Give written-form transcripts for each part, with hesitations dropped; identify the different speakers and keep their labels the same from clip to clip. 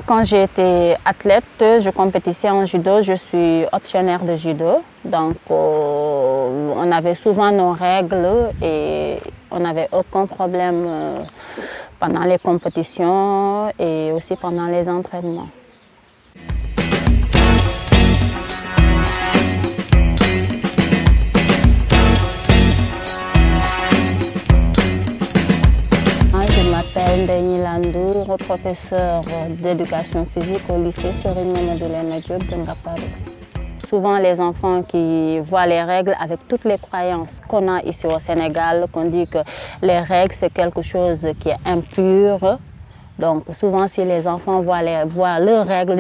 Speaker 1: Quand j'étais athlète, je compétissais en judo, je suis optionnaire de judo. Donc, on avait souvent nos règles et on n'avait aucun problème pendant les compétitions et aussi pendant les entraînements. Je m'appelle Ndeye Landour, professeure d'éducation physique au lycée Serigne Mamadou Lena Diop de Ngaparou. Souvent, les enfants qui voient les règles avec toutes les croyances qu'on a ici au Sénégal, qu'on dit que les règles, c'est quelque chose qui est impur. Donc, souvent, si les enfants voient leurs règles,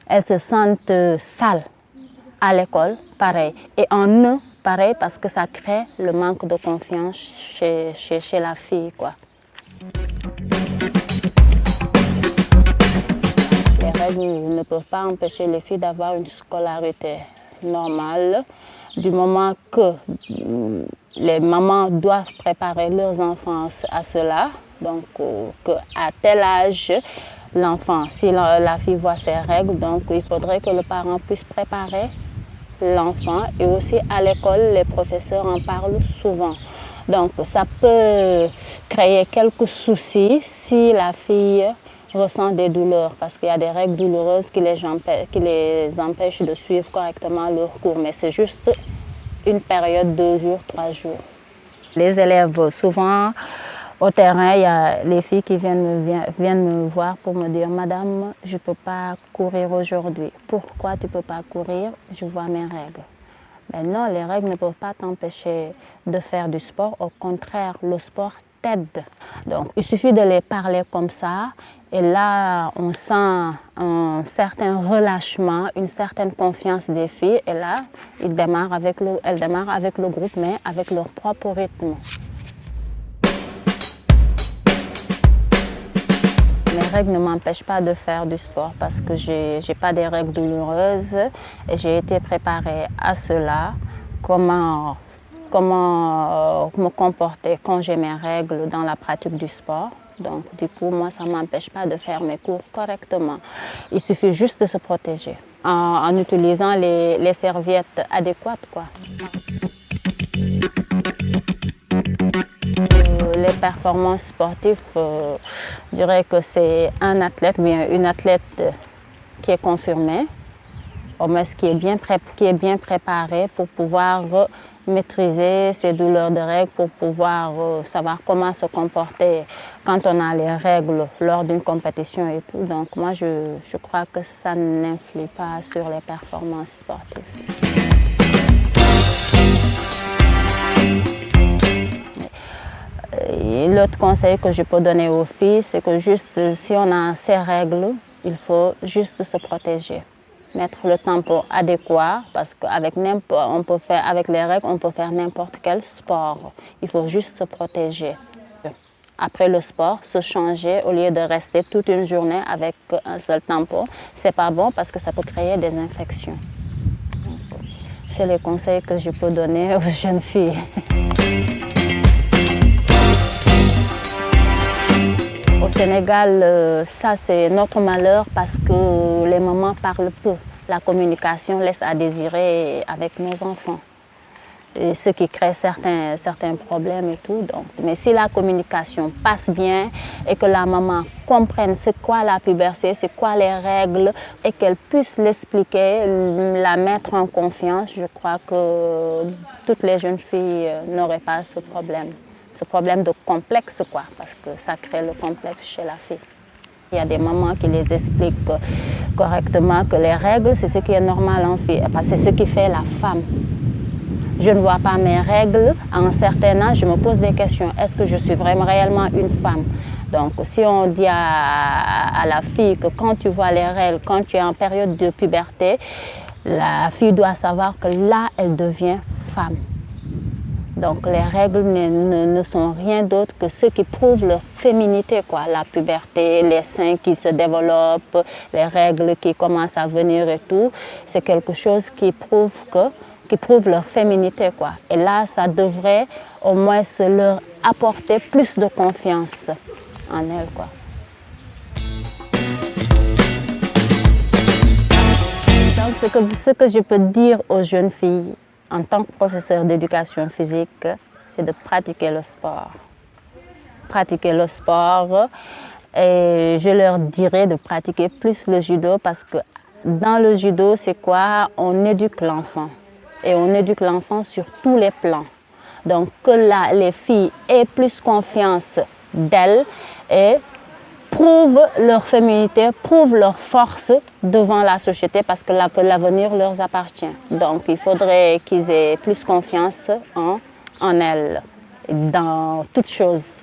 Speaker 1: elles se sentent sales à l'école, pareil. Et en eux, pareil, parce que ça crée le manque de confiance chez la fille, quoi. Les règles ne peuvent pas empêcher les filles d'avoir une scolarité normale, du moment que les mamans doivent préparer leurs enfants à cela. Donc, qu'à tel âge, l'enfant, si la fille voit ses règles, donc il faudrait que le parent puisse préparer l'enfant. Et aussi à l'école, les professeurs en parlent souvent. Donc, ça peut créer quelques soucis si la fille ressent des douleurs, parce qu'il y a des règles douloureuses qui les empêchent de suivre correctement leur cours. Mais c'est juste une période, 2 jours, 3 jours. Les élèves, souvent, au terrain, il y a les filles qui viennent me voir pour me dire « Madame, je ne peux pas courir aujourd'hui. Pourquoi tu ne peux pas courir? Je vois mes règles. » Mais non, les règles ne peuvent pas t'empêcher de faire du sport. Au contraire, le sport t'aide. Donc, il suffit de les parler comme ça. Et là, on sent un certain relâchement, une certaine confiance des filles. Et là, elles démarrent avec le groupe, mais avec leur propre rythme. Les règles ne m'empêchent pas de faire du sport parce que je n'ai pas des règles douloureuses et j'ai été préparée à cela. Comment me comporter quand j'ai mes règles dans la pratique du sport. Donc, du coup, moi, ça ne m'empêche pas de faire mes cours correctement. Il suffit juste de se protéger en utilisant les serviettes adéquates, quoi. Les performances sportives, je dirais que c'est un athlète, bien une athlète qui est confirmée, au moins qui est bien préparé pour pouvoir maîtriser ses douleurs de règles, pour pouvoir savoir comment se comporter quand on a les règles lors d'une compétition et tout. Donc moi, je crois que ça n'influe pas sur les performances sportives. L'autre conseil que je peux donner aux filles, c'est que juste si on a ces règles, il faut juste se protéger. Mettre le tampon adéquat, parce qu'avec les règles, on peut faire n'importe quel sport. Il faut juste se protéger. Après le sport, se changer au lieu de rester toute une journée avec un seul tampon. C'est pas bon parce que ça peut créer des infections. C'est les conseils que je peux donner aux jeunes filles. Au Sénégal, ça c'est notre malheur parce que les mamans parlent peu. La communication laisse à désirer avec nos enfants. Et ce qui crée certains problèmes et tout. Donc. Mais si la communication passe bien et que la maman comprenne c'est quoi la puberté, c'est quoi les règles et qu'elle puisse l'expliquer, la mettre en confiance, je crois que toutes les jeunes filles n'auraient pas ce problème. Ce problème de complexe, quoi, parce que ça crée le complexe chez la fille. Il y a des mamans qui les expliquent correctement que les règles, c'est ce qui est normal en fille, parce que c'est ce qui fait la femme. Je ne vois pas mes règles, à un certain âge, je me pose des questions. Est-ce que je suis vraiment réellement une femme? Donc, si on dit à la fille que quand tu vois les règles, quand tu es en période de puberté, la fille doit savoir que là, elle devient femme. Donc les règles ne sont rien d'autre que ce qui prouve leur féminité, quoi. La puberté, les seins qui se développent, les règles qui commencent à venir et tout. C'est quelque chose qui prouve leur féminité, quoi. Et là, ça devrait au moins leur apporter plus de confiance en elles, quoi. Ce que je peux dire aux jeunes filles en tant que professeur d'éducation physique, c'est de pratiquer le sport. Pratiquer le sport et je leur dirais de pratiquer plus le judo parce que dans le judo, c'est quoi? On éduque l'enfant et on éduque l'enfant sur tous les plans. Donc que les filles aient plus confiance d'elles et prouvent leur féminité, prouvent leur force devant la société parce que l'avenir leur appartient. Donc il faudrait qu'ils aient plus confiance en elles, dans toutes choses.